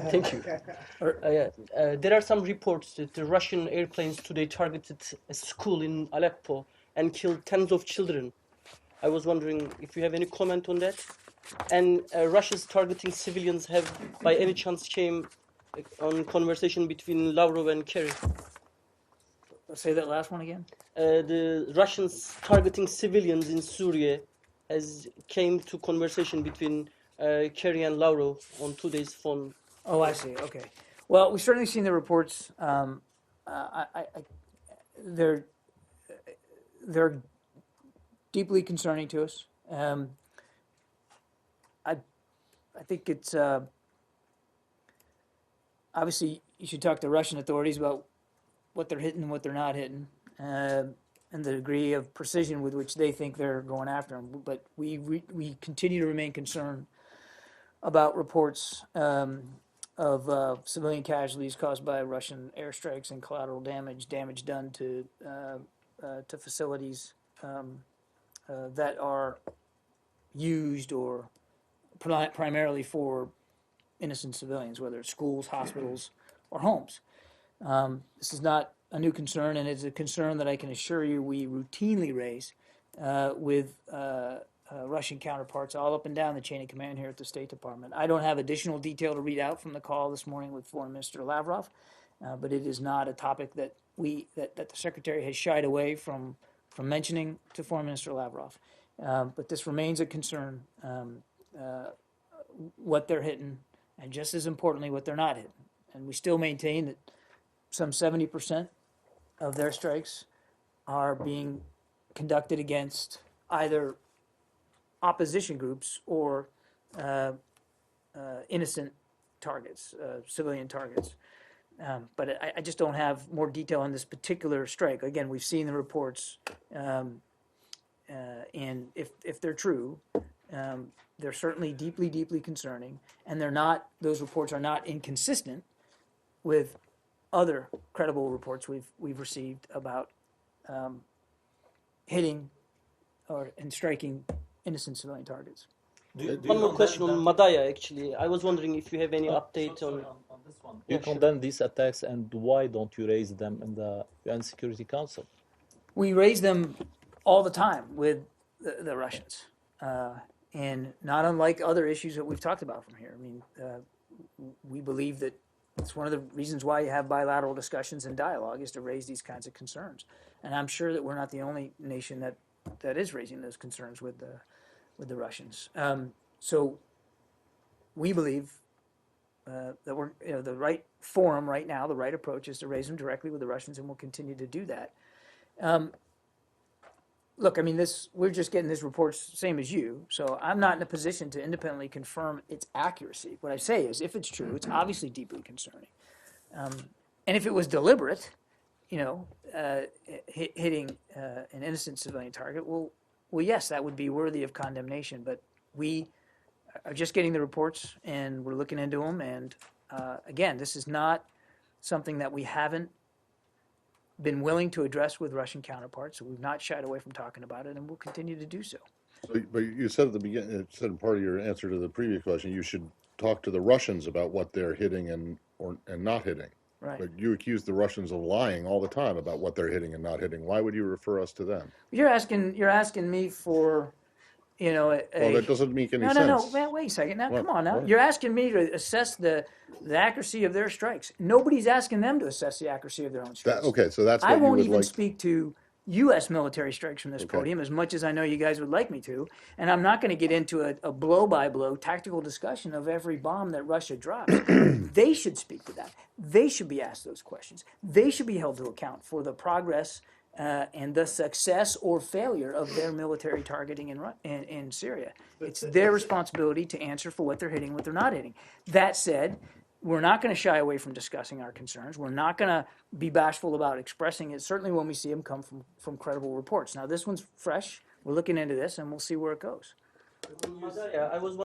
Thank you. There are some reports that the Russian airplanes today targeted a school in Aleppo and killed tens of children. I was wondering if you have any comment on that. And Russia's targeting civilians have, by any chance, came on conversation between Lavrov and Kerry. Say that last one again. The Russians targeting civilians in Syria came to conversation between Kerry and Lavrov on today's phone. Oh, I see. Okay. Well, we've certainly seen the reports. They're deeply concerning to us. I think it's obviously you should talk to Russian authorities about what they're hitting and what they're not hitting, and the degree of precision with which they think they're going after them. But we continue to remain concerned about reports of civilian casualties caused by Russian airstrikes and collateral damage done to facilities that are used or primarily for innocent civilians, whether it's schools, hospitals, or homes. This is not a new concern, and it's a concern that I can assure you we routinely raise with Russian counterparts all up and down the chain of command here at the State Department. I don't have additional detail to read out from the call this morning with Foreign Minister Lavrov, but it is not a topic that the Secretary has shied away from mentioning to Foreign Minister Lavrov. But this remains a concern, what they're hitting, and just as importantly, what they're not hitting. And we still maintain that some 70% of their strikes are being conducted against either opposition groups or innocent targets, civilian targets. But I just don't have more detail on this particular strike. Again, we've seen the reports, and if they're true, they're certainly deeply, deeply concerning, and those reports are not inconsistent with other credible reports we've received about hitting and striking innocent civilian targets. One more question on Madaya, actually. I was wondering if you have any update on this one. You condemn these attacks, and why don't you raise them in the UN Security Council? We raise them all the time with the Russians, and not unlike other issues that we've talked about from here. I mean, we believe that it's one of the reasons why you have bilateral discussions and dialogue is to raise these kinds of concerns. And I'm sure that we're not the only nation that is raising those concerns with the Russians. So we believe that we're the right forum right now, the right approach is to raise them directly with the Russians, and we'll continue to do that. Look, I mean, we're just getting these reports same as you, so I'm not in a position to independently confirm its accuracy. What I say is, if it's true, it's obviously deeply concerning. And if it was deliberate, hitting an innocent civilian target, well, yes, that would be worthy of condemnation. But we are just getting the reports, and we're looking into them. And again, this is not something that we haven't been willing to address with Russian counterparts, so we've not shied away from talking about it, and we'll continue to do so. But you said at the beginning, it said in part of your answer to the previous question, you should talk to the Russians about what they're hitting and not hitting. Right. But you accuse the Russians of lying all the time about what they're hitting and not hitting. Why would you refer us to them? You're asking me for, well, that doesn't make any sense. No. Wait a second. Now, come on. Now, what? you're asking me to assess the accuracy of their strikes. Nobody's asking them to assess the accuracy of their own strikes. Okay, so that's what I won't you would even like. speak to U.S. military strikes from this podium, as much as I know you guys would like me to, and I'm not going to get into a blow-by-blow tactical discussion of every bomb that Russia drops. They should speak to that. They should be asked those questions. They should be held to account for the progress and the success or failure of their military targeting in Syria. It's their responsibility to answer for what they're hitting, what they're not hitting. That said, we're not going to shy away from discussing our concerns. We're not going to be bashful about expressing it, certainly when we see them come from credible reports. Now, this one's fresh. We're looking into this, and we'll see where it goes. I was